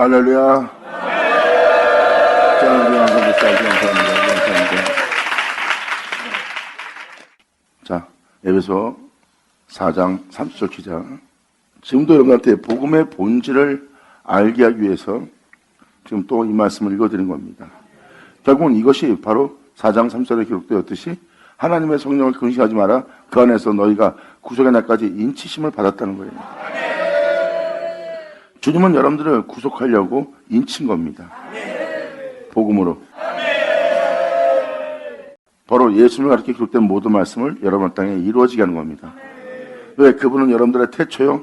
할렐루야. 감사합니다. 자, 에베소 4장 30절 기자. 지금도 여러분한테 복음의 본질을 알게 하기 위해서 지금 또 이 말씀을 읽어드린 겁니다. 결국은 이것이 바로 4장 3절에 기록되었듯이 하나님의 성령을 근심하지 마라. 그 안에서 너희가 구속의 날까지 인치심을 받았다는 거예요. 주님은 여러분들을 구속하려고 인친 겁니다. 복음으로. 바로 예수님을 가르쳐 기록된 모든 말씀을 여러분 땅에 이루어지게 하는 겁니다. 왜? 그분은 여러분들의 태초요.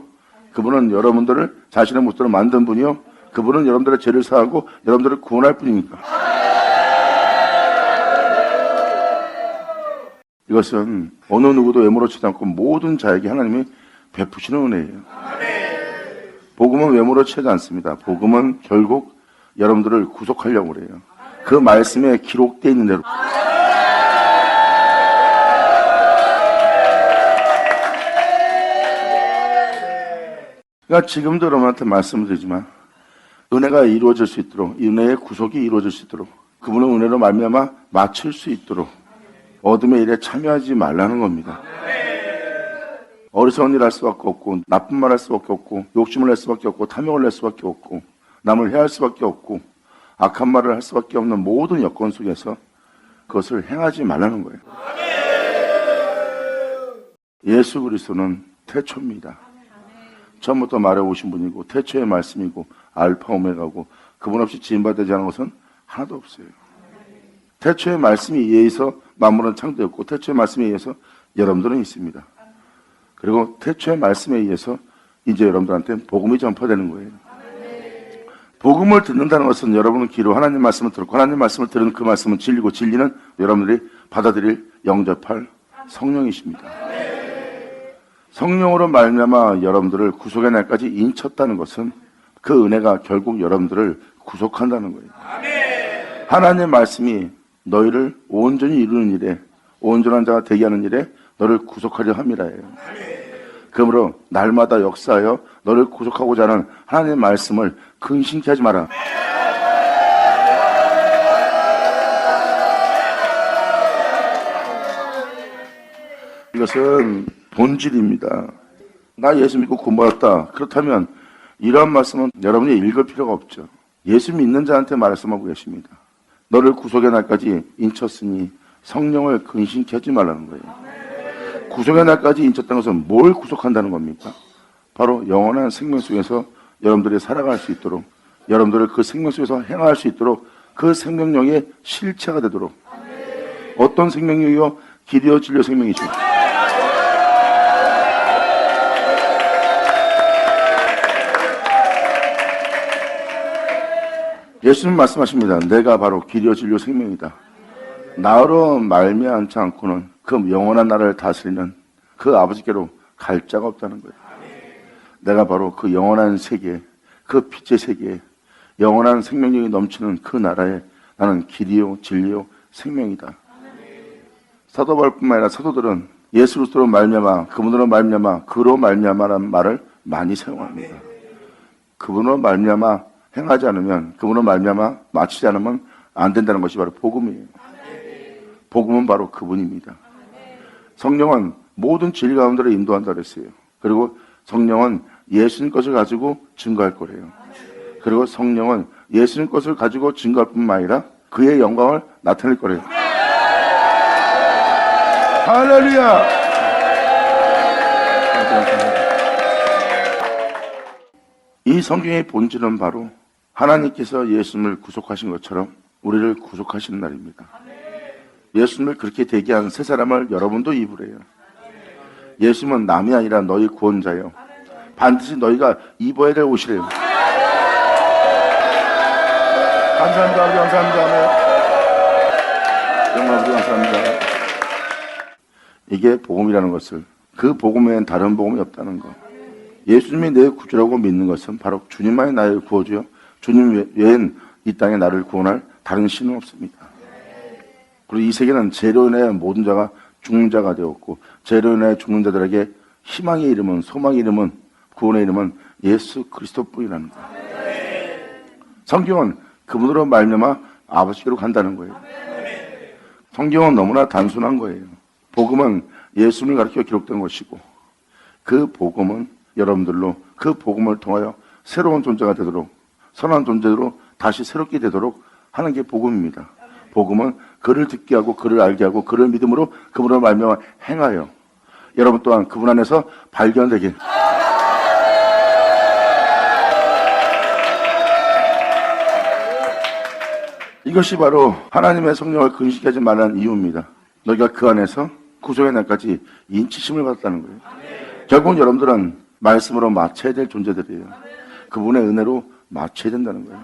그분은 여러분들을 자신의 모습으로 만든 분이요. 그분은 여러분들의 죄를 사하고 여러분들을 구원할 뿐이니까. 이것은 어느 누구도 외모로치지 않고 모든 자에게 하나님이 베푸시는 은혜예요. 복음은 외모로 취하지 않습니다. 복음은 결국 여러분들을 구속하려고 그래요. 그 말씀에 기록되어 있는 대로. 그러니까 지금도 여러분한테 말씀을 드리지만 은혜가 이루어질 수 있도록, 은혜의 구속이 이루어질 수 있도록, 그분은 은혜로 말미암아 맞출 수 있도록 어둠의 일에 참여하지 말라는 겁니다. 어리석은 일 할 수밖에 없고, 나쁜 말 할 수밖에 없고, 욕심을 낼 수밖에 없고, 탐욕을 낼 수밖에 없고, 남을 해할 수밖에 없고, 악한 말을 할 수밖에 없는 모든 여건 속에서 그것을 행하지 말라는 거예요. 예수 그리스도는 태초입니다. 처음부터 말해오신 분이고, 태초의 말씀이고, 알파 오메가고, 그분 없이 지음받지 않은 것은 하나도 없어요. 태초의 말씀에 의해서 만물은 창조되었고, 태초의 말씀에 의해서 여러분들은 있습니다. 그리고 태초의 말씀에 의해서 이제 여러분들한테 복음이 전파되는 거예요. 복음을 듣는다는 것은 여러분은 귀로 하나님 말씀을 들었고, 하나님 말씀을 들은 그 말씀은 진리고, 진리는 여러분들이 받아들일 영접할 성령이십니다. 성령으로 말미암아 여러분들을 구속의 날까지 인쳤다는 것은 그 은혜가 결국 여러분들을 구속한다는 거예요. 하나님의 말씀이 너희를 온전히 이루는 일에, 온전한 자가 되게 하는 일에 너를 구속하려 함이라예요. 그러므로 날마다 역사하여 너를 구속하고자 하는 하나님의 말씀을 근심케 하지 마라. 이것은 본질입니다. 나 예수 믿고 구원받았다. 그렇다면 이러한 말씀은 여러분이 읽을 필요가 없죠. 예수 믿는 자한테 말씀하고 계십니다. 너를 구속의 날까지 인쳤으니 성령을 근심케 하지 말라는 거예요. 구속의 날까지 인쳤다는 것은 뭘 구속한다는 겁니까? 바로 영원한 생명 속에서 여러분들이 살아갈 수 있도록, 여러분들을 그 생명 속에서 행할 수 있도록, 그 생명력의 실체가 되도록. 어떤 생명력이요? 길이요 진리요 생명이죠. 예수님 말씀하십니다. 내가 바로 길이요 진리요 생명이다. 나로 말미암지 않고는 그 영원한 나라를 다스리는 그 아버지께로 갈 자가 없다는 거예요. 내가 바로 그 영원한 세계, 그 빛의 세계, 영원한 생명력이 넘치는 그 나라에 나는 길이요 진리요 생명이다. 사도 바울뿐만 아니라 사도들은 예수 그리스도로 말미암아, 그분으로 말미암아, 그로 말미암아라는 말을 많이 사용합니다. 그분으로 말미암아 행하지 않으면, 그분으로 말미암아 마치지 않으면 안 된다는 것이 바로 복음이에요. 복음은 바로 그분입니다. 성령은 모든 진리 가운데로 인도한다 그랬어요. 그리고 성령은 예수님 것을 가지고 증거할 거래요. 그리고 성령은 예수님 것을 가지고 증거할 뿐만 아니라 그의 영광을 나타낼 거래요. 할렐루야! 이 성경의 본질은 바로 하나님께서 예수님을 구속하신 것처럼 우리를 구속하시는 날입니다. 예수님을 그렇게 되게 한 세 사람을 여러분도 입으래요. 예수님은 남이 아니라 너희 구원자예요. 반드시 너희가 입어야 될 옷이래요. 감사합니다. 아버지 감사합니다. 영광 아버지 감사합니다. 이게 복음이라는 것을, 그 복음 외엔 다른 복음이 없다는 것. 예수님이 내 구주라고 믿는 것은 바로 주님만이 나를 구워주요, 주님 외엔 이 땅에 나를 구원할 다른 신은 없습니다. 그리고 이 세계는 죄로 인해 모든 자가 죽는 자가 되었고, 죄로 인해 죽는 자들에게 희망의 이름은, 소망의 이름은, 구원의 이름은 예수 그리스도뿐이라는 거예요. 성경은 그분으로 말미암아 아버지께로 간다는 거예요. 성경은 너무나 단순한 거예요. 복음은 예수님을 가리켜 기록된 것이고 그 복음은 여러분들로 그 복음을 통하여 새로운 존재가 되도록 선한 존재로 다시 새롭게 되도록 하는 게 복음입니다. 복음은 그를 듣게 하고 그를 알게 하고 그를 믿음으로 그분으로 말미암아 행하여 여러분 또한 그분 안에서 발견되길 이것이 바로 하나님의 성령을 근식하지 말라는 이유입니다. 너희가 그 안에서 구속의 날까지 인치심을 받았다는 거예요. 결국은 여러분들은 말씀으로 맞춰야 될 존재들이에요. 그분의 은혜로 맞춰야 된다는 거예요.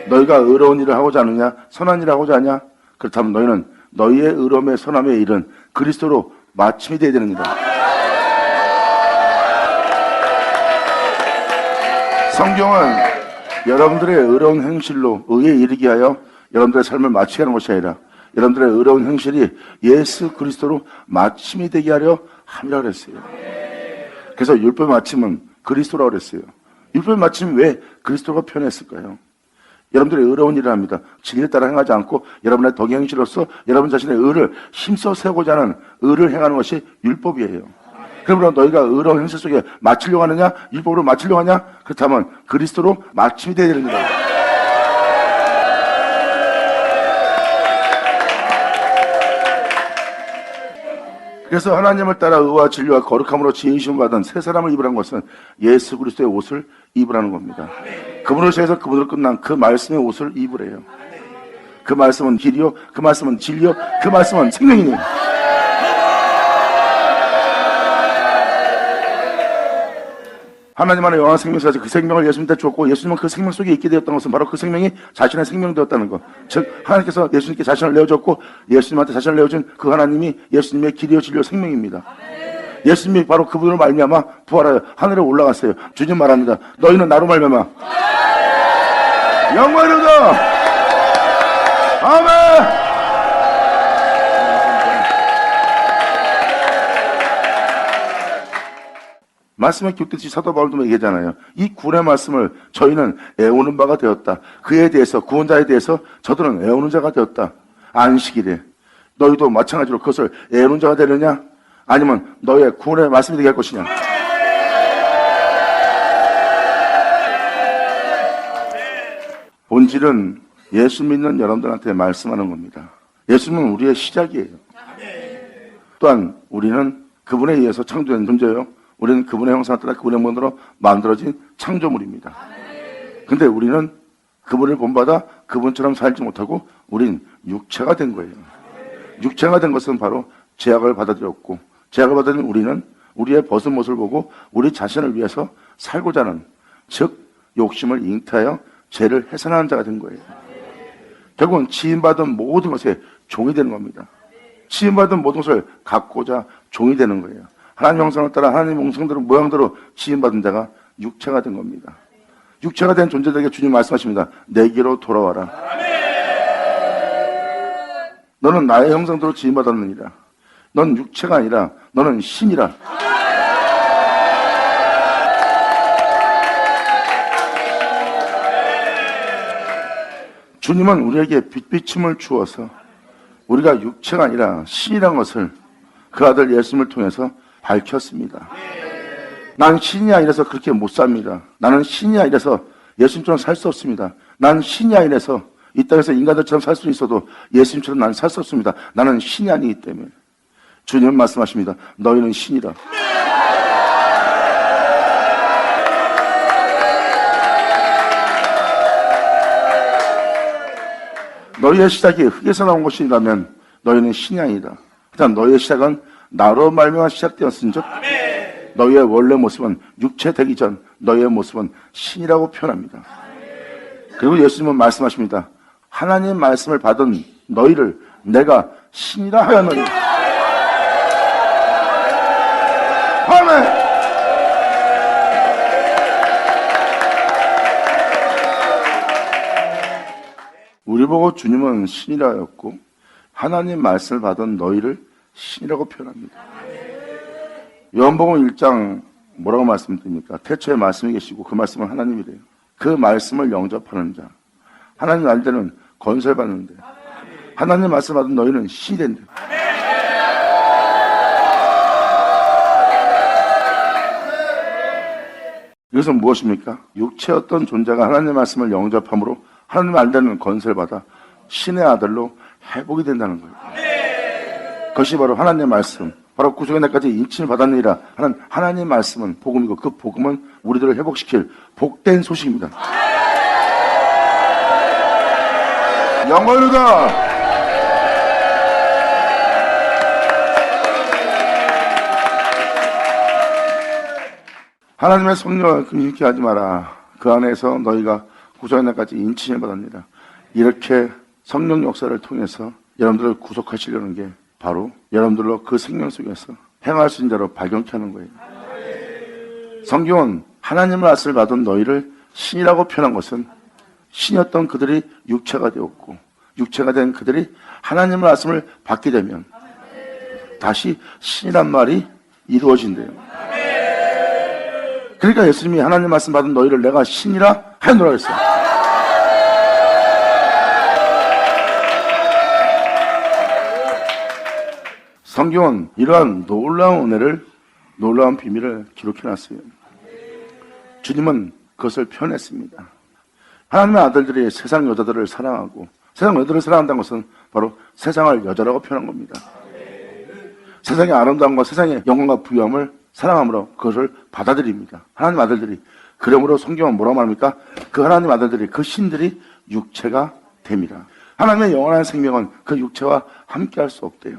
너희가 의로운 일을 하고자 하느냐 선한 일을 하고자 하냐 그렇다면 너희는 너희의 의로움의 선함의 일은 그리스도로 마침이 되어야 되는 거다. 성경은 여러분들의 의로운 행실로 의에 이르게 하여 여러분들의 삶을 마치게 하는 것이 아니라 여러분들의 의로운 행실이 예수 그리스도로 마침이 되게 하려 함이라고 그랬어요. 그래서 율법의 마침은 그리스도라고 그랬어요. 율법의 마침이 왜 그리스도가 표현했을까요? 여러분들의 의로운 일을 합니다. 진리에 따라 행하지 않고 여러분의 덕의 행실로서 여러분 자신의 의를 힘써 세우고자 하는 의를 행하는 것이 율법이에요. 그러므로 너희가 의로운 행실 속에 마치려고 하느냐 율법으로 마치려고 하냐 그렇다면 그리스도로 마침이 되어야 됩니다. 그래서 하나님을 따라 의와 진리와 거룩함으로 지으심을 받은 새 사람을 입으라는 것은 예수 그리스도의 옷을 입으라는 겁니다. 그분을 위해서 그분으로 끝난 그 말씀의 옷을 입으래요. 그 말씀은 길이요, 그 말씀은 진리요, 그 말씀은 생명이니. 하나님 안에 영원한 생명이 있어서 그 생명을 예수님한테 줬고 예수님은 그 생명 속에 있게 되었던 것은 바로 그 생명이 자신의 생명 되었다는 것. 즉 하나님께서 예수님께 자신을 내어줬고 예수님한테 자신을 내어준 그 하나님이 예수님의 길이요 진리요 생명입니다. 예수님이 바로 그분으로 말미암아 부활하여 하늘에 올라갔어요. 주님 말합니다. 너희는 나로 말미암아 영광을 얻어. 아멘. 말씀에 기록되듯이 사도 바울도 얘기하잖아요. 이 구원의 말씀을 저희는 애우는 바가 되었다. 그에 대해서 구원자에 대해서 저들은 애우는 자가 되었다. 안식일에 너희도 마찬가지로 그것을 애우는 자가 되느냐 아니면 너의 구원의 말씀이 되게 할 것이냐. 본질은 예수 믿는 여러분들한테 말씀하는 겁니다. 예수님은 우리의 시작이에요. 또한 우리는 그분에 의해서 창조된 존재예요. 우리는 그분의 형상을 따라 그분의 모델로 만들어진 창조물입니다. 근데 우리는 그분을 본받아 그분처럼 살지 못하고 우린 육체가 된 거예요. 육체가 된 것은 바로 죄악을 받아들였고 죄악을 받아들인 우리는 우리의 벗은 모습을 보고 우리 자신을 위해서 살고자 하는 즉 욕심을 잉태하여 죄를 해산하는 자가 된 거예요. 결국은 지음받은 모든 것에 종이 되는 겁니다. 지음받은 모든 것을 갖고자 종이 되는 거예요. 하나님 형상을 따라 하나님 형상대로 모양대로 지음받은 자가 육체가 된 겁니다. 육체가 된 존재들에게 주님 말씀하십니다. 내게로 돌아와라. 너는 나의 형상대로 지음받았느니라. 넌 육체가 아니라 너는 신이라. 주님은 우리에게 빛비침을 주어서 우리가 육체가 아니라 신이라는 것을 그 아들 예수님을 통해서 밝혔습니다. 난 신이 아니라서 그렇게 못 삽니다. 나는 신이 아니라서 예수님처럼 살 수 없습니다. 난 신이 아니라서 이 땅에서 인간들처럼 살 수 있어도 예수님처럼 나는 살 수 없습니다. 나는 신이 아니기 때문에. 주님은 말씀하십니다. 너희는 신이라. 너희의 시작이 흙에서 나온 것이라면 너희는 신이 아니다. 일단 너희의 시작은 나로 말미암아 시작되었은즉 너희의 원래 모습은 육체 되기 전 너희의 모습은 신이라고 표현합니다. 그리고 예수님은 말씀하십니다. 하나님 말씀을 받은 너희를 내가 신이라 하였노니. 아멘. 우리 보고 주님은 신이라 하였고 하나님 말씀을 받은 너희를 신이라고 표현합니다. 요한복음 1장 뭐라고 말씀드립니까? 태초에 말씀이 계시고 그 말씀은 하나님이래요. 그 말씀을 영접하는 자, 하나님 알때는 건설받는데 하나님 말씀 받은 너희는 신이 된대. 이것은 무엇입니까? 육체의 어떤 존재가 하나님 말씀을 영접함으로 하나님 알때는 건설받아 신의 아들로 회복이 된다는 거예요. 그것이 바로 하나님의 말씀, 바로 구속의 날까지 인침을 받았느니라 하는 하나님의 말씀은 복음이고 그 복음은 우리들을 회복시킬 복된 소식입니다. 영광이다. 하나님의 성령을 금식케 하지 마라. 그 안에서 너희가 구속의 날까지 인침을 받았느니라. 이렇게 성령 역사를 통해서 여러분들을 구속하시려는 게 바로 여러분들로 그 생명 속에서 행할 수 있는 자로 발견케 하는 거예요. 성경은 하나님의 말씀을 받은 너희를 신이라고 표현한 것은 신이었던 그들이 육체가 되었고 육체가 된 그들이 하나님의 말씀을 받게 되면 다시 신이란 말이 이루어진대요. 그러니까 예수님이 하나님 말씀 받은 너희를 내가 신이라 하노라 했어요. 성경은 이러한 놀라운 은혜를, 놀라운 비밀을 기록해놨어요. 주님은 그것을 표현했습니다. 하나님의 아들들이 세상 여자들을 사랑하고 세상 여자들을 사랑한다는 것은 바로 세상을 여자라고 표현한 겁니다. 세상의 아름다움과 세상의 영광과 부유함을 사랑함으로 그것을 받아들입니다. 하나님 아들들이. 그러므로 성경은 뭐라고 말합니까? 그 하나님 아들들이, 그 신들이 육체가 됩니다. 하나님의 영원한 생명은 그 육체와 함께할 수 없대요.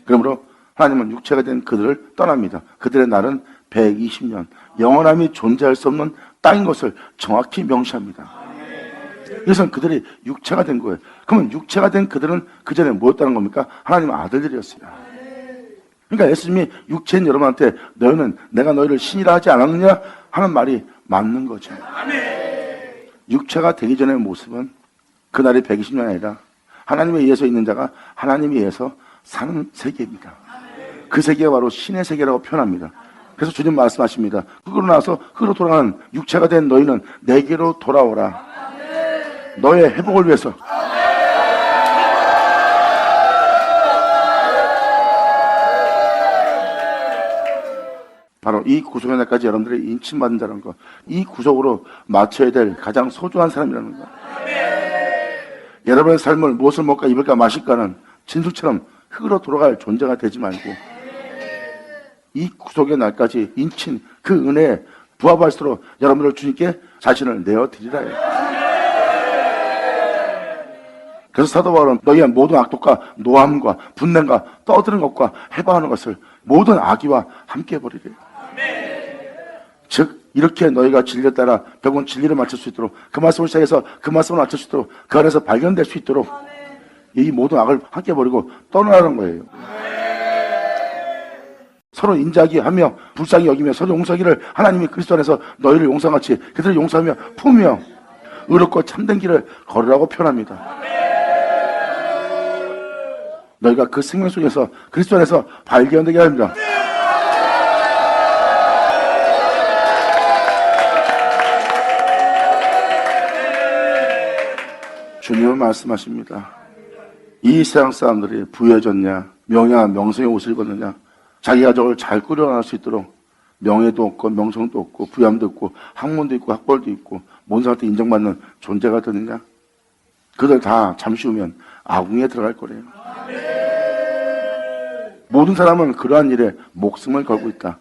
그러므로 하나님은 육체가 된 그들을 떠납니다. 그들의 날은 120년, 영원함이 존재할 수 없는 땅인 것을 정확히 명시합니다. 그래서 그들이 육체가 된 거예요. 그러면 육체가 된 그들은 그 전에 뭐였다는 겁니까? 하나님의 아들들이었어요. 그러니까 예수님이 육체인 여러분한테 너희는 내가 너희를 신이라 하지 않았느냐 하는 말이 맞는 거죠. 육체가 되기 전의 모습은 그날이 120년이 아니라 하나님에 의해서 있는 자가 하나님에 의해서 사는 세계입니다. 그 세계가 바로 신의 세계라고 표현합니다. 그래서 주님 말씀하십니다. 흙으로 나와서 흙으로 돌아가는 육체가 된 너희는 내게로 돌아오라. 너의 회복을 위해서. 바로 이 구속의 날까지 여러분들이 인침받은 자라는 것, 이 구속으로 맞춰야 될 가장 소중한 사람이라는 것. 여러분의 삶을 무엇을 먹을까 입을까 마실까는 진술처럼 흙으로 돌아갈 존재가 되지 말고 이 구속의 날까지 인친 그 은혜에 부합할수록 여러분들 주님께 자신을 내어드리라 해요. 그래서 사도 바울은 너희의 모든 악독과 노함과 분냄과 떠드는 것과 해방하는 것을 모든 악의와 함께 해버리래요. 즉 이렇게 너희가 진리에 따라 결국은 진리를 맞출 수 있도록 그 말씀을 시작해서 그 말씀을 맞출 수 있도록 그 안에서 발견될 수 있도록 이 모든 악을 함께 버리고 떠나라는 거예요. 서로 인자하게 하며 불쌍히 여기며 서로 용서하기를 하나님이 그리스도 안에서 너희를 용서같이 그들을 용서하며 품으며 의롭고 참된 길을 걸으라고 표현합니다. 너희가 그 생명 속에서 그리스도 안에서 발견되게 합니다. 주님은 말씀하십니다. 이 세상 사람들이 부유해졌냐, 명예와 명성의 옷을 입었느냐, 자기 가족을 잘 꾸려나갈 수 있도록 명예도 없고 명성도 없고 부유함도 없고 학문도 있고 학벌도 있고 모든 사람한테 인정받는 존재가 되느냐, 그들 다 잠시 후면 아궁이에 들어갈 거래요. 모든 사람은 그러한 일에 목숨을 걸고 있다.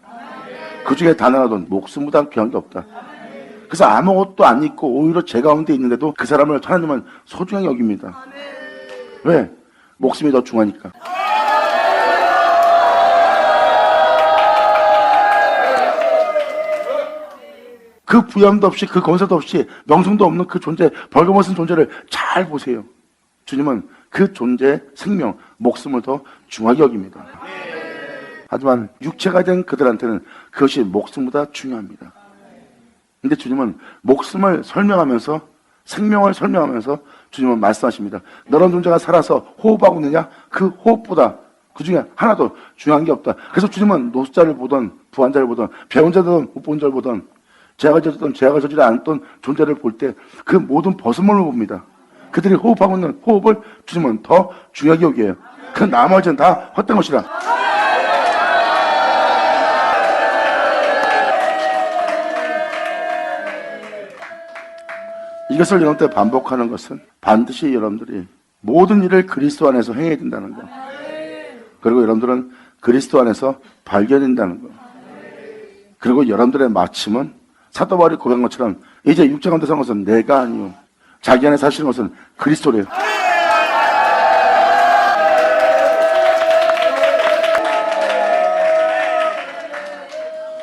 그 중에 단 하나도 목숨보다 귀한 게 없다. 그래서 아무것도 안 있고 오히려 제 가운데 있는데도 그 사람을 하나님은 소중하게 여깁니다. 왜? 목숨이 더 중하니까. 그 부양도 없이 그 건설도 없이 명성도 없는 그 존재, 벌거벗은 존재를 잘 보세요. 주님은 그 존재의 생명, 목숨을 더 중하게 여깁니다. 하지만 육체가 된 그들한테는 그것이 목숨보다 중요합니다. 근데 주님은 목숨을 설명하면서 생명을 설명하면서 주님은 말씀하십니다. 너런 존재가 살아서 호흡하고 있느냐? 그 호흡보다 그 중에 하나도 중요한 게 없다. 그래서 주님은 노숙자를 보던 부한 자를 보던 배운 자든 못 본 자를 보던 죄악을 저지르던 죄악을 저지르지 않았던 존재를 볼 때 그 모든 벗음을 봅니다. 그들이 호흡하고 있는 호흡을 주님은 더 중요하게 여겨요. 그 나머지는 다 헛된 것이라. 이것을 여러분 때 반복하는 것은 반드시 여러분들이 모든 일을 그리스도 안에서 행해야 된다는 거. 그리고 여러분들은 그리스도 안에서 발견된다는 거. 그리고 여러분들의 마침은 사도 바울이 고백한 것처럼 이제 육체 가운데 사는 것은 내가 아니요 자기 안에 사시는 것은 그리스도래요.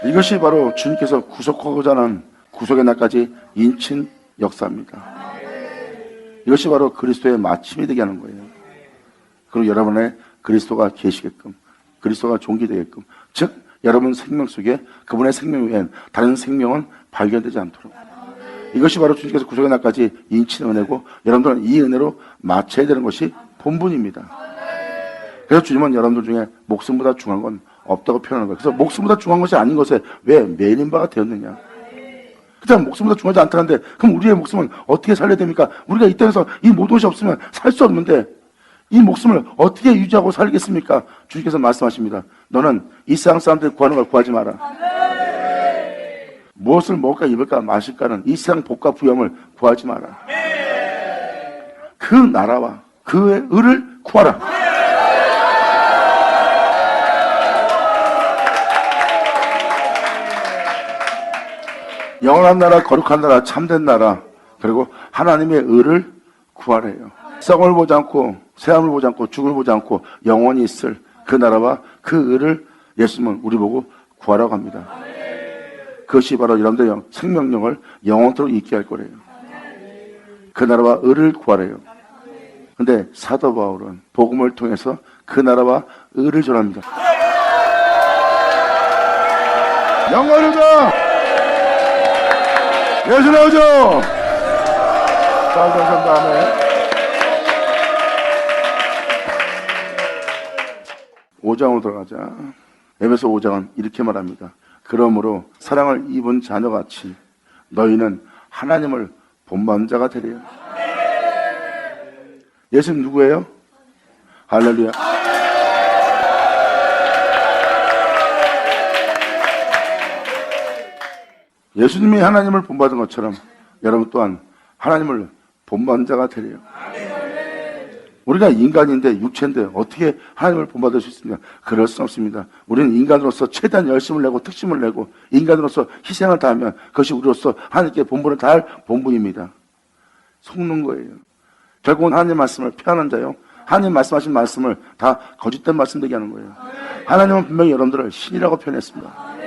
이것이 바로 주님께서 구속하고자 하는 구속의 날까지 인친 역사입니다. 이것이 바로 그리스도의 마침이 되게 하는 거예요. 그리고 여러분의 그리스도가 계시게끔, 그리스도가 존귀되게끔, 즉 여러분 생명 속에 그분의 생명 외엔 다른 생명은 발견되지 않도록, 이것이 바로 주님께서 구속의 날까지 인친 은혜고, 여러분들은 이 은혜로 마쳐야 되는 것이 본분입니다. 그래서 주님은 여러분들 중에 목숨보다 중요한 건 없다고 표현하는 거예요. 그래서 목숨보다 중요한 것이 아닌 것에 왜 매인 바가 되었느냐. 그냥 목숨보다 중요하지 않다는데 그럼 우리의 목숨은 어떻게 살려야 됩니까? 우리가 이 땅에서 이 모든 것이 없으면 살 수 없는데 이 목숨을 어떻게 유지하고 살겠습니까? 주님께서 말씀하십니다. 너는 이 세상 사람들이 구하는 걸 구하지 마라. 무엇을 먹을까 입을까 마실까는 이 세상 복과 부귀함을 구하지 마라. 그 나라와 그의 의를 구하라. 영원한 나라, 거룩한 나라, 참된 나라, 그리고 하나님의 의를 구하래요. 썩음을 보지 않고 새함을 보지 않고 죽음을 보지 않고 영원히 있을 그 나라와 그 의를 예수님은 우리 보고 구하라고 합니다. 그것이 바로 여러분들의 생명력을 영원토록 있게 할 거래요. 그 나라와 의를 구하래요. 근데 사도 바울은 복음을 통해서 그 나라와 의를 전합니다. 영광이다! 예수 나오죠? 자, 다음에 5장으로 들어가자. 에베소 5장은 이렇게 말합니다. 그러므로 사랑을 입은 자녀같이 너희는 하나님을 본받는 자가 되리라. 예수님 누구예요? 할렐루야. 예수님이 하나님을 본받은 것처럼 여러분 또한 하나님을 본받는 자가 되리라. 우리가 인간인데 육체인데 어떻게 하나님을 본받을 수 있습니까? 그럴 수는 없습니다. 우리는 인간으로서 최대한 열심을 내고 특심을 내고 인간으로서 희생을 다하면 그것이 우리로서 하나님께 본분을 다할 본분입니다. 속는 거예요. 결국은 하나님 말씀을 폐하는 자요, 하나님 말씀하신 말씀을 다 거짓된 말씀 되게 하는 거예요. 하나님은 분명히 여러분들을 신이라고 표현했습니다.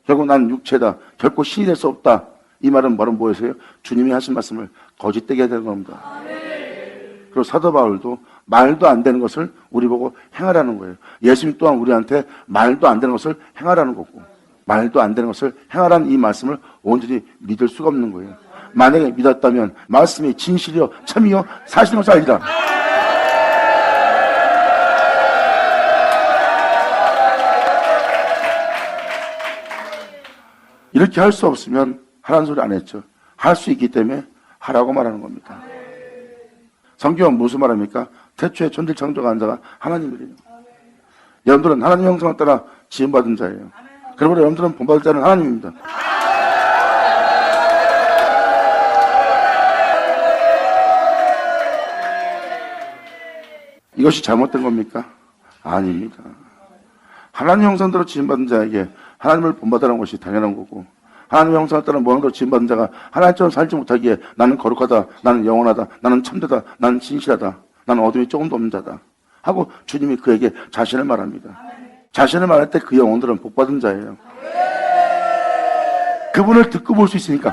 결국 난 육체다, 결코 신이 될 수 없다. 이 말은 뭐예요? 주님이 하신 말씀을 거짓되게 해야 되는 겁니다. 그리고 사도 바울도 말도 안 되는 것을 우리 보고 행하라는 거예요. 예수님 또한 우리한테 말도 안 되는 것을 행하라는 거고, 말도 안 되는 것을 행하라는 이 말씀을 온전히 믿을 수가 없는 거예요. 만약에 믿었다면 말씀이 진실이요 참이요 사실인 것을 알리라. 이렇게 할 수 없으면 하라는 소리 안 했죠. 할 수 있기 때문에 하라고 말하는 겁니다. 성경은 무슨 말합니까? 태초에 천지 창조한 자가 하나님이래요. 여러분들은 하나님의 형상을 따라 지음받은 자예요. 그러므로 여러분들은 본받을 자는 하나님입니다. 이것이 잘못된 겁니까? 아닙니다. 하나님 형상대로 지음받은 자에게 하나님을 본받으라는 것이 당연한 거고, 하나님의 형상을 따라 모양대로 지음받은 자가 하나님처럼 살지 못하기에 나는 거룩하다, 나는 영원하다, 나는 참되다, 나는 진실하다, 나는 어둠이 조금도 없는 자다 하고 주님이 그에게 자신을 말합니다. 자신을 말할 때 그 영혼들은 복받은 자예요. 그분을 듣고 볼 수 있으니까.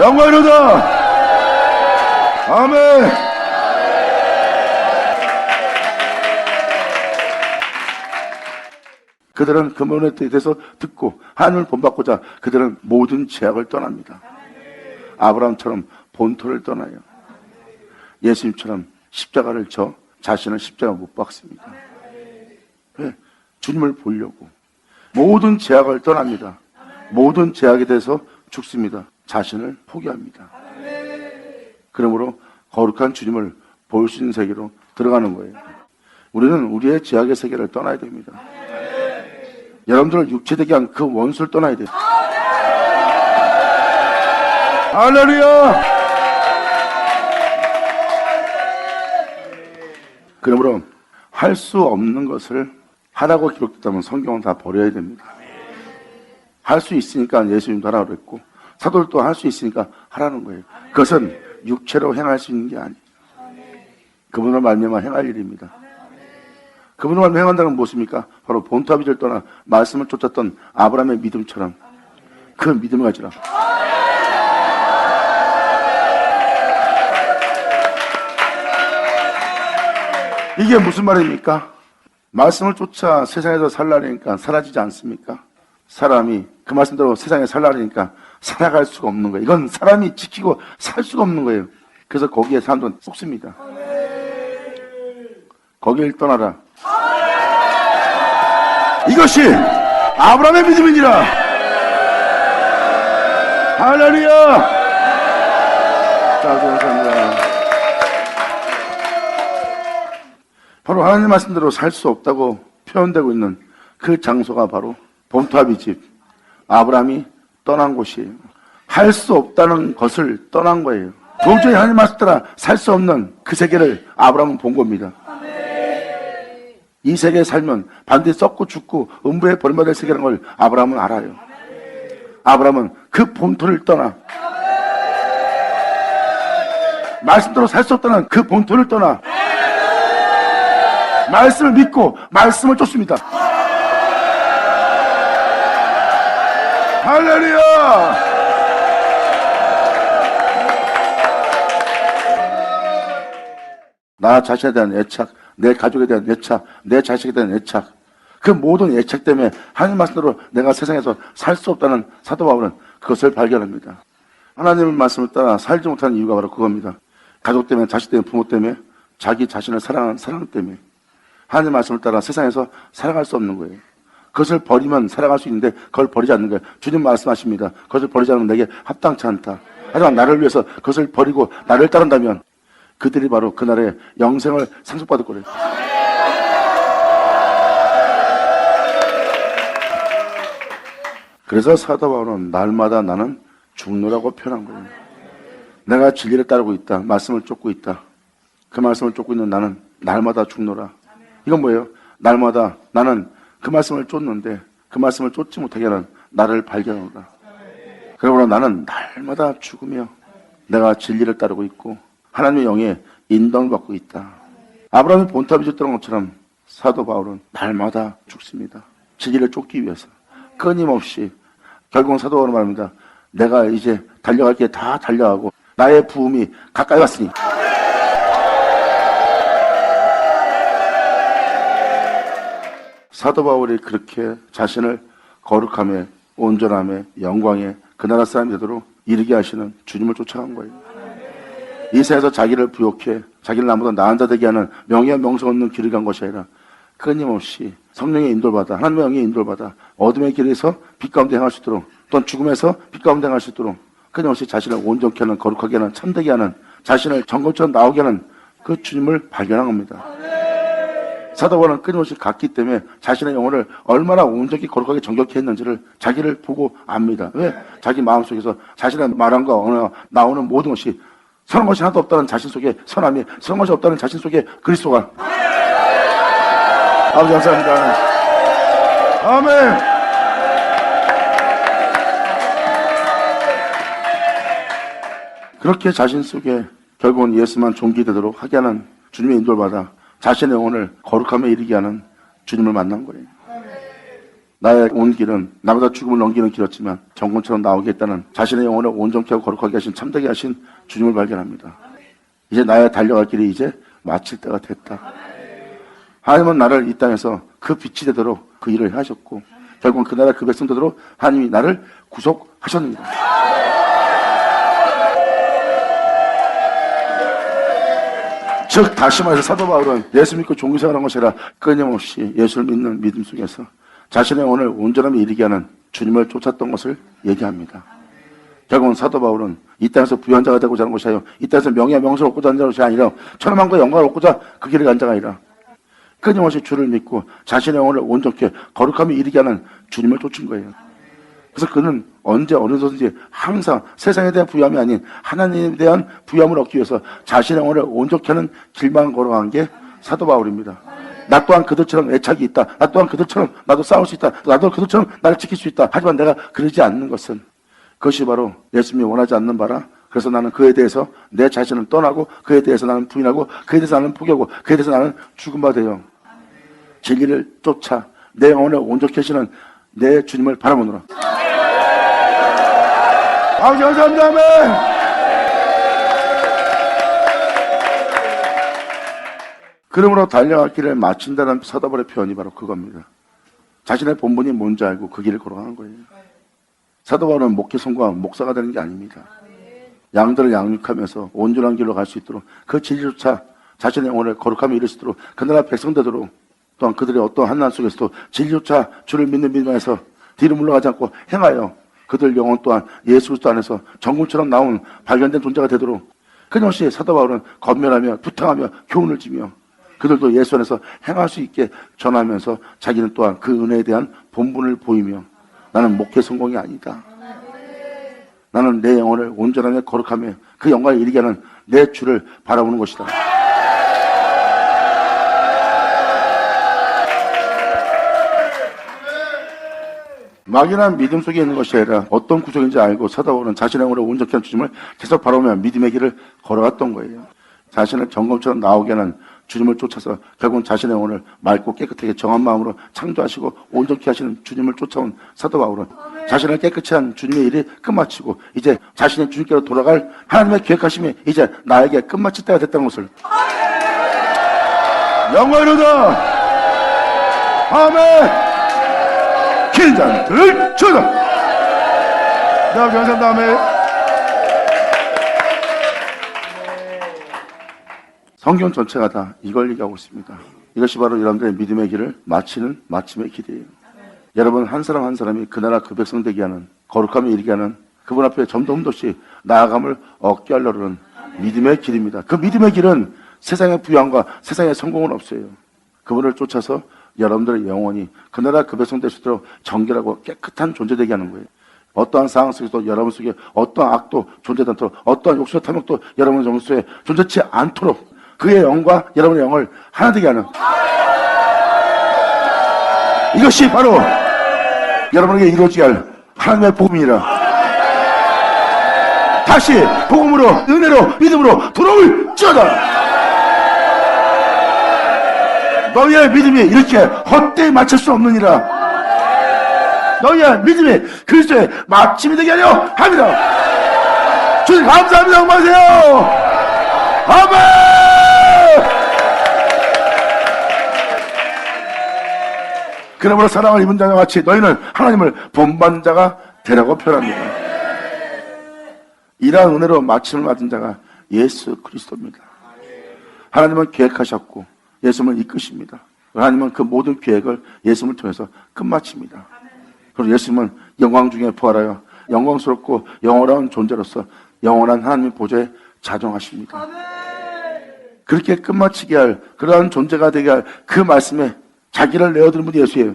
영광이로다. 아멘. 그들은 그 문에 대해서 듣고 하나님을 본받고자 그들은 모든 제약을 떠납니다. 아브라함처럼 본토를 떠나요. 예수님처럼 십자가를 져 자신을 십자가 못 박습니다. 왜? 주님을 보려고 모든 제약을 떠납니다. 모든 제약에 대해서 죽습니다. 자신을 포기합니다. 그러므로 거룩한 주님을 볼 수 있는 세계로 들어가는 거예요. 우리는 우리의 죄악의 세계를 떠나야 됩니다. 여러분들을 육체되게 한 그 원수를 떠나야 돼요. 할렐루야! 그러므로 할 수 없는 것을 하라고 기록됐다면 성경은 다 버려야 됩니다. 할 수 있으니까 예수님도 하라고 그랬고 사도들도 할 수 있으니까 하라는 거예요. 그것은 육체로 행할 수 있는 게 아니에요. 그분을 말미암아 행할 일입니다. 그분을 말미암아 행한다는 건 무엇입니까? 바로 본토아비를 떠나 말씀을 쫓았던 아브라함의 믿음처럼 그 믿음을 가지라. 이게 무슨 말입니까? 말씀을 쫓아 세상에서 살라니까 사라지지 않습니까? 사람이 그 말씀대로 세상에 살라니까 살아갈 수가 없는 거예요. 이건 사람이 지키고 살 수가 없는 거예요. 그래서 거기에 사람들은 속습니다. 거길 떠나라. 이것이 아브라함의 믿음이니라. 할렐루야. 자, 감사합니다. 바로 하나님 말씀대로 살 수 없다고 표현되고 있는 그 장소가 바로 본토아비 집, 아브라함이 떠난 곳이에요. 할 수 없다는 것을 떠난 거예요. 도저히 하나님 말씀 따라 살 수 없는 그 세계를 아브라함은 본 겁니다. 이 세계에 살면 반드시 썩고 죽고 음부에 버림받을 세계라는 걸 아브라함은 알아요. 아브라함은 그 본토를 떠나 말씀대로 살 수 없다는 그 본토를 떠나 말씀을 믿고 말씀을 쫓습니다. 할렐루야! 나 자신에 대한 애착, 내 가족에 대한 애착, 내 자식에 대한 애착, 그 모든 애착 때문에 하나님 말씀대로 내가 세상에서 살 수 없다는 사도 바울은 그것을 발견합니다. 하나님의 말씀을 따라 살지 못하는 이유가 바로 그겁니다. 가족 때문에, 자식 때문에, 부모 때문에, 자기 자신을 사랑하는 사랑 때문에 하나님의 말씀을 따라 세상에서 살아갈 수 없는 거예요. 그것을 버리면 살아갈 수 있는데 그걸 버리지 않는 거예요. 주님 말씀하십니다. 그것을 버리지 않으면 내게 합당치 않다. 하지만 나를 위해서 그것을 버리고 나를 따른다면 그들이 바로 그날의 영생을 상속받을 거래요. 그래서 사도 바울은 날마다 나는 죽노라고 표현한 거예요. 내가 진리를 따르고 있다. 말씀을 쫓고 있다. 그 말씀을 쫓고 있는 나는 날마다 죽노라. 이건 뭐예요? 날마다 나는 그 말씀을 쫓는데 그 말씀을 쫓지 못하게 하는 나를 발견하노라. 그러므로 나는 날마다 죽으며 내가 진리를 따르고 있고 하나님의 영에 인도를 받고 있다. 아브라함이 본토아비 줬던 것처럼 사도 바울은 날마다 죽습니다. 진리를 쫓기 위해서 끊임없이. 결국은 사도 바울은 말합니다. 내가 이제 달려갈 게 다 달려가고 나의 부음이 가까이 왔으니 사도 바울이 그렇게 자신을 거룩함에 온전함에 영광에 그 나라 사람이 되도록 이르게 하시는 주님을 쫓아간 거예요. 이 세상에서 자기를 부욕해 자기를 나보다 나은 자 되게 하는 명예와 명성 없는 길을 간 것이 아니라 끊임없이 성령의 인도를 받아 하나님의 영의 인도를 받아 어둠의 길에서 빛 가운데 행할 수 있도록 또는 죽음에서 빛 가운데 행할 수 있도록 끊임없이 자신을 온전케 하는 거룩하게 하는 참되게 하는 자신을 정금처럼 나오게 하는 그 주님을 발견한 겁니다. 사도 바울은 끊임없이 갔기 때문에 자신의 영혼을 얼마나 온전히 거룩하게 정결케 했는지를 자기를 보고 압니다. 왜? 자기 마음속에서 자신의 말함과 언어가 나오는 모든 것이 선한 것이 하나도 없다는 자신 속에 선함이, 선한 것이 없다는 자신 속에 그리스도가. 아버지 감사합니다. 아멘. 그렇게 자신 속에 결국은 예수만 존귀되도록 하게 하는 주님의 인도를 받아 자신의 영혼을 거룩함에 이르게 하는 주님을 만난 거예요. 나의 온 길은 나보다 죽음을 넘기는 길이었지만 정금처럼 나오게 했다는 자신의 영혼을 온전케 하고 거룩하게 하신 참되게 하신 주님을 발견합니다. 이제 나의 달려갈 길이 이제 마칠 때가 됐다. 하나님은 나를 이 땅에서 그 빛이 되도록 그 일을 하셨고 결국은 그 나라 그 백성 되도록 하나님이 나를 구속하셨습니다. 즉 다시 말해서 사도 바울은 예수 믿고 종교생활한 것이 아니라 끊임없이 예수를 믿는 믿음 속에서 자신의 영혼을 온전함에 이르게 하는 주님을 쫓았던 것을 얘기합니다. 결국은 사도 바울은 이 땅에서 부유한 자가 되고자 하는 것이 아니라 이 땅에서 명예와 명성을 얻고자 하는 것이 아니라 천만과 영광을 얻고자 그 길을 간 자가 아니라 끊임없이 주를 믿고 자신의 영혼을 온전케 거룩함에 이르게 하는 주님을 쫓은 거예요. 그래서 그는 언제 어느든지 항상 세상에 대한 부유함이 아닌 하나님에 대한 부유함을 얻기 위해서 자신의 영혼을 온전케 하는 길만 걸어간 게 사도 바울입니다. 나 또한 그들처럼 애착이 있다. 나 또한 그들처럼 나도 싸울 수 있다. 나도 그들처럼 나를 지킬 수 있다. 하지만 내가 그러지 않는 것은 그것이 바로 예수님이 원하지 않는 바라. 그래서 나는 그에 대해서 내 자신을 떠나고 그에 대해서 나는 부인하고 그에 대해서 나는 포기하고 그에 대해서 나는 죽은 바 되어 진리를 쫓아 내 영혼을 온전케 하시는 내 주님을 바라보노라. 아버지 감사합니다. 아멘. 그러므로 달려갈 길을 마친다는 사도 바울의 표현이 바로 그겁니다. 자신의 본분이 뭔지 알고 그 길을 걸어가는 거예요. 사도 바울은 목회 성공하 목사가 되는 게 아닙니다. 양들을 양육하면서 온전한 길로 갈 수 있도록 그 진리조차 자신의 영혼을 거룩함에 이를 수 있도록 그 나라 백성 되도록 또한 그들의 어떤 한난 속에서도 진리조차 주를 믿는 믿음 안에서 뒤로 물러가지 않고 행하여 그들 영혼 또한 예수 그리스도 안에서 정금처럼 나온 발견된 존재가 되도록 끊임없이 사도 바울은 건면하며 부탁하며 교훈을 주며 그들도 예수 안에서 행할 수 있게 전하면서 자기는 또한 그 은혜에 대한 본분을 보이며 나는 목회 성공이 아니다. 나는 내 영혼을 온전하게 거룩하며 그 영광을 이루게 하는 내 주를 바라보는 것이다. 막연한 믿음 속에 있는 것이 아니라 어떤 구속인지 알고 사도 바울은 자신의 영혼을 온전케 한 주님을 계속 바라보며 믿음의 길을 걸어갔던 거예요. 자신을 점검처럼 나오게 하는 주님을 쫓아서 결국은 자신의 영혼을 맑고 깨끗하게 정한 마음으로 창조하시고 온전케 하시는 주님을 쫓아온 사도 바울은 자신을 깨끗이 한 주님의 일이 끝마치고 이제 자신의 주님께로 돌아갈 하나님의 계획하심이 이제 나에게 끝마칠 때가 됐다는 것을 영광이로다. 아멘. 긴장들을 주다. 네, 감사합니다. 아멘. 성경 전체가 다 이걸 얘기하고 있습니다. 이것이 바로 여러분들의 믿음의 길을 마치는 마침의 길이에요. 여러분 한 사람 한 사람이 그 나라 그 백성 되게 하는 거룩함에 이르게 하는 그분 앞에 점점 더씩 나아감을 얻게 하려는 믿음의 길입니다. 그 믿음의 길은 세상의 부양과 세상의 성공은 없어요. 그분을 쫓아서 여러분들의 영혼이 그 나라 그 백성 될 수 있도록 정결하고 깨끗한 존재 되게 하는 거예요. 어떠한 상황 속에서도 여러분 속에 어떠한 악도 존재하지 않도록 어떠한 욕심과 탐욕도 여러분 정신 속에 존재치 않도록 그의 영과 여러분의 영을 하나 되게 하는 이것이 바로 여러분에게 이루어지게 할 하나님의 복음이라. 다시 복음으로 은혜로 믿음으로 돌아올지어다. 너희의 믿음이 이렇게 헛되이 맞출 수 없느니라. 너희의 믿음이 그리스도의 마침이 되게 하려 합니다. 주님 감사합니다. 고마세요. 아멘. 그러므로 사랑을 입은 자와 같이 너희는 하나님을 본받는 자가 되라고 표현합니다. 이러한 은혜로 마침을 맞은 자가 예수 그리스도입니다. 하나님은 계획하셨고 예수님을 이끄십니다. 하나님은 그 모든 계획을 예수님을 통해서 끝마칩니다. 그리고 예수님은 영광 중에 부활하여 영광스럽고 영원한 존재로서 영원한 하나님의 보좌에 자정하십니다. 그렇게 끝마치게 할 그러한 존재가 되게 할 그 말씀에 자기를 내어드린 분이 예수예요.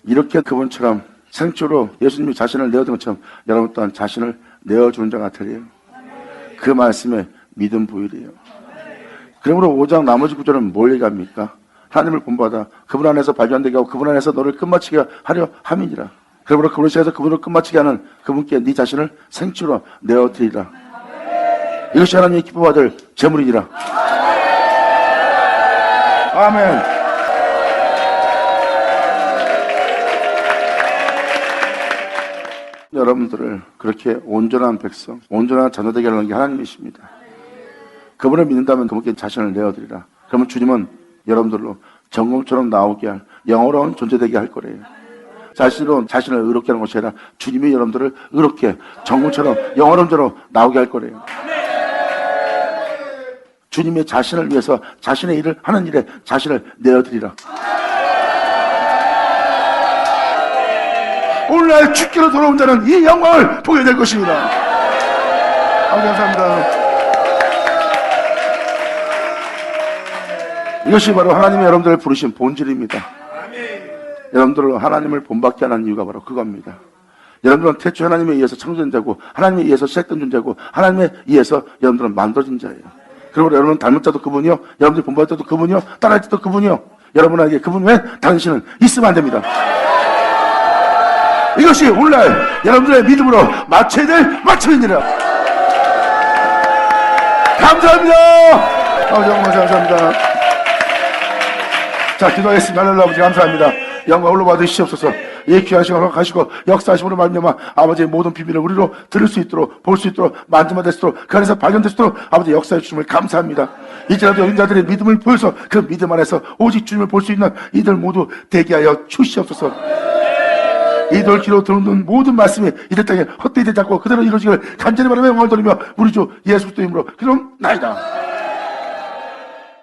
이렇게 그분처럼 생초로 예수님이 자신을 내어준 것처럼 여러분 또한 자신을 내어주는 자가 되래요. 그 말씀에 믿음 부일이에요. 그러므로 5장 나머지 구절은 뭘 얘기합니까? 하나님을 본받아 그분 안에서 발견되게 하고 그분 안에서 너를 끝마치게 하려 함이니라. 그러므로 그분을 시작해서 그분을 끝마치게 하는 그분께 네 자신을 생초로 내어드리라. 이것이 하나님의 기뻐받을 제물이니라. 아멘. 여러분들을 그렇게 온전한 백성, 온전한 자녀 되게 하는 게 하나님이십니다. 그분을 믿는다면 그분께 자신을 내어드리라. 그러면 주님은 여러분들로 정금처럼 나오게 할 영원한 존재 되게 할 거래요. 자신으로 자신을 의롭게 하는 것이 아니라 주님이 여러분들을 의롭게 정금처럼 영원한 존재로 나오게 할 거래요. 주님의 자신을 위해서 자신의 일을 하는 일에 자신을 내어드리라. 오늘날 죽기로 돌아온 자는 이 영광을 보게 될 것입니다. 감사합니다. 이것이 바로 하나님이 여러분들을 부르신 본질입니다. 여러분들은 하나님을 본받게 하는 이유가 바로 그겁니다. 여러분들은 태초 하나님에 의해서 창조된 자고, 하나님에 의해서 시작된 존재고, 하나님에 의해서 여러분들은 만들어진 자예요. 그리고 여러분은 닮은 자도 그분이요, 여러분들이 본받을 자도 그분이요, 따라할 자도 그분이요. 여러분에게 그분 외에 당신은 있으면 안 됩니다. 이것이 오늘날 여러분들의 믿음으로 맞춰야 될 맞춤입니다. 감사합니다. 감사합니다. 자, 기도하겠습니다. 하나님 아버지 감사합니다. 영광 홀로 받으시옵소서. 이 귀한 시간 허락하시고 역사하심으로 말미암아 아버지의 모든 비밀을 우리로 들을 수 있도록, 볼 수 있도록, 만지만 될 수 있도록, 그 안에서 발견될 수 있도록 아버지 역사해 주심을 감사합니다. 이제라도 여인자들의 믿음을 보여서 그 믿음 안에서 오직 주님을 볼 수 있는 이들 모두 되게 하여 주시옵소서. 이들 귀로 들은 모든 말씀이 이들 땅에 헛되이 되지 않고 그대로 이루어지기를 간절히 바라며 영광을 돌리며 우리 주 예수 그리스도 이름으로 기도합나이다.